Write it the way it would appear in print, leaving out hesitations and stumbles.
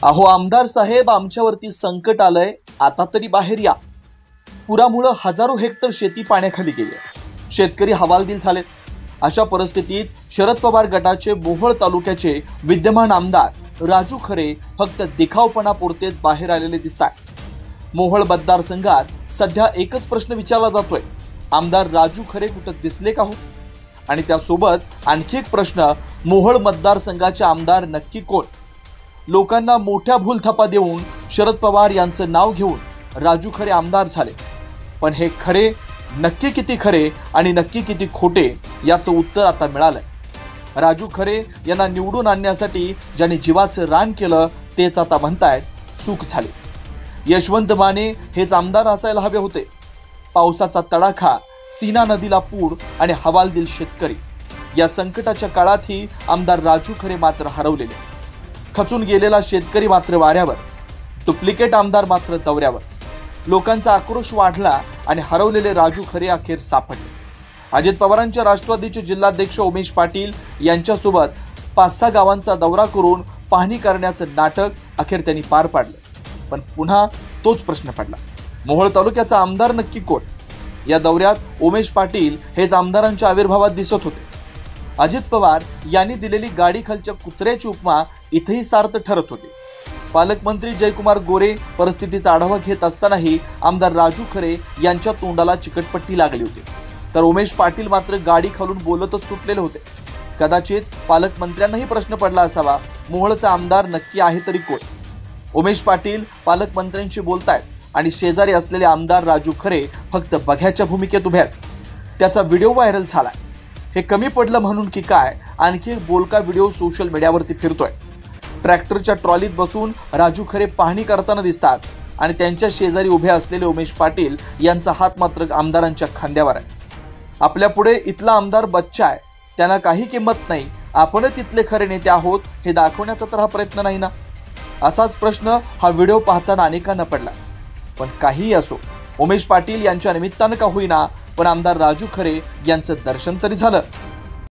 अहो आमदार साहेब, आमच्यावरती संकट आलंय, आता तरी बाहेर या। पुरामुळे हजारो हेक्टर शेती पाण्याखाली गेली, शेतकरी हवालदिल झालेत। अशा परिस्थितीत शरद पवार गटाचे मोहोळ तालुक्याचे विद्यमान आमदार राजू खरे फक्त दिखावपणापुरतेच बाहेर आलेले दिसतात। मोहोळ मतदारसंघात सध्या एकच प्रश्न विचारला जातोय, आमदार राजू खरे कुठे दिसले का हो? आणि त्यासोबत आणखी एक प्रश्न, मोहोळ मतदारसंघाचे आमदार नक्की कोण? लोकांना मोठ्या भूलथापा देऊन शरद पवार यांचं नाव घेऊन राजू खरे आमदार झाले, पण हे खरे नक्की किती खरे आणि नक्की किती खोटे याचं उत्तर आता मिळालंय। राजू खरे यांना निवडून आणण्यासाठी ज्यांनी जीवाचं रान केलं तेच आता म्हणतायत चूक झाली। यशवंत माने हेच आमदार असायला हवे होते। पावसाचा तडाखा, सीना नदीला पूर आणि हवालदिल शेतकरी, या संकटाच्या काळातही आमदार राजू खरे मात्र हरवलेले। खचून गेलेला शेतकरी मात्र वाऱ्यावर, डुप्लिकेट आमदार मात्र दौऱ्यावर। लोकांचा आक्रोश वाढला आणि हरवलेले राजू खरे अखेर सापडले। अजित पवारांच्या राष्ट्रवादीचे जिल्हाध्यक्ष उमेश पाटील यांच्यासोबत 5-6 गावांचा दौरा करून पाहणी करण्याचं नाटक अखेर त्यांनी पार पाडलं, पण पुन्हा तोच प्रश्न पडला, मोहोळ तालुक्याचा आमदार नक्की कोण? या दौऱ्यात उमेश पाटील हेच आमदारांच्या आविर्भावात दिसत होते। अजित पवार यांनी दिलेली गाडी खालच्या कुत्र्याची उपमा इथेही सार्थ ठरत होती। पालकमंत्री जयकुमार गोरे परिस्थितीचा आढावा घेत असतानाही आमदार राजू खरे यांच्या तोंडाला चिकटपट्टी लागली होती, तर उमेश पाटील मात्र गाडी खालून बोलतच सुटलेले होते। कदाचित पालकमंत्र्यांनाही प्रश्न पडला असावा, मोहोळचा आमदार नक्की आहे तरी कोण? उमेश पाटील पालकमंत्र्यांशी बोलतायत आणि शेजारी असलेले आमदार राजू खरे फक्त बघ्याच्या भूमिकेत उभे आहेत। त्याचा व्हिडिओ व्हायरल झालाय। हे कमी पडलं म्हणून की काय, आणखी एक बोलका व्हिडिओ सोशल मीडियावरती फिरतोय। ट्रॅक्टरच्या ट्रॉलीत बसून राजू खरे पाहणी करताना दिसतात आणि त्यांच्या शेजारी उभे असलेले उमेश पाटील यांचा हात मात्र आमदारांच्या खांद्यावर आहे। आपल्या पुढे इथला आमदार बच्चा आहे, त्यांना काही किंमत नाही, आपणच इथले खरे नेते आहोत हे दाखवण्याचा तर हा प्रयत्न नाही ना? असाच प्रश्न हा व्हिडिओ पाहताना अनेकांना पडला। पण काहीही असो, उमेश पाटील यांच्या निमित्तानं का होईना पण आमदार राजू खरे यांचं दर्शन तरी झालं।